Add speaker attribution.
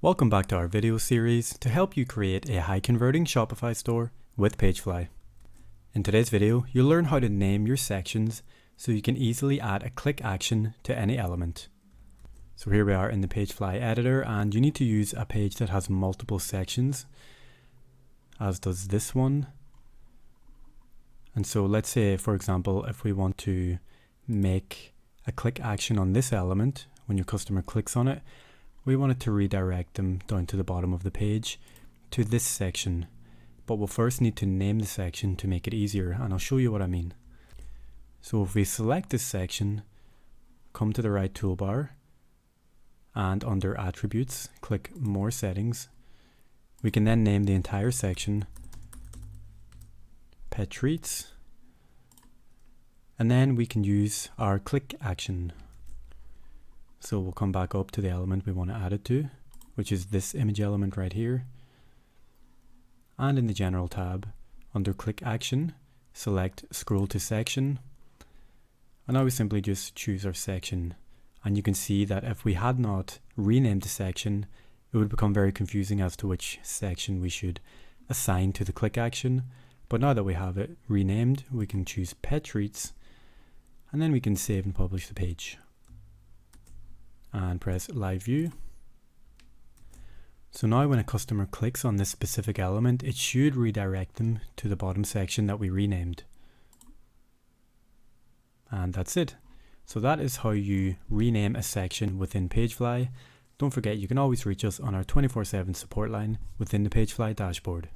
Speaker 1: Welcome back to our video series to help you create a high converting Shopify store with PageFly. In today's video, you'll learn how to name your sections so you can easily add a click action to any element. So here we are in the PageFly editor, and you need to use a page that has multiple sections, as does this one. And so let's say, for example, if we want to make a click action on this element, when your customer clicks on it, we want it to redirect them down to the bottom of the page to this section. But we'll first need to name the section to make it easier, and I'll show you what I mean. So if we select this section, come to the right toolbar, and under Attributes, click More Settings, we can then name the entire section Pet Treats, and then we can use our click action. So we'll come back up to the element we want to add it to, which is this image element right here. And in the General tab, under Click Action, select Scroll to Section. And now we simply just choose our section. And you can see that if we had not renamed the section, it would become very confusing as to which section we should assign to the click action. But now that we have it renamed, we can choose Pet Treats, and then we can save and publish the page. And press Live View. So now when a customer clicks on this specific element, it should redirect them to the bottom section that we renamed. And that's it. So that is how you rename a section within PageFly. Don't forget, you can always reach us on our 24/7 support line within the PageFly dashboard.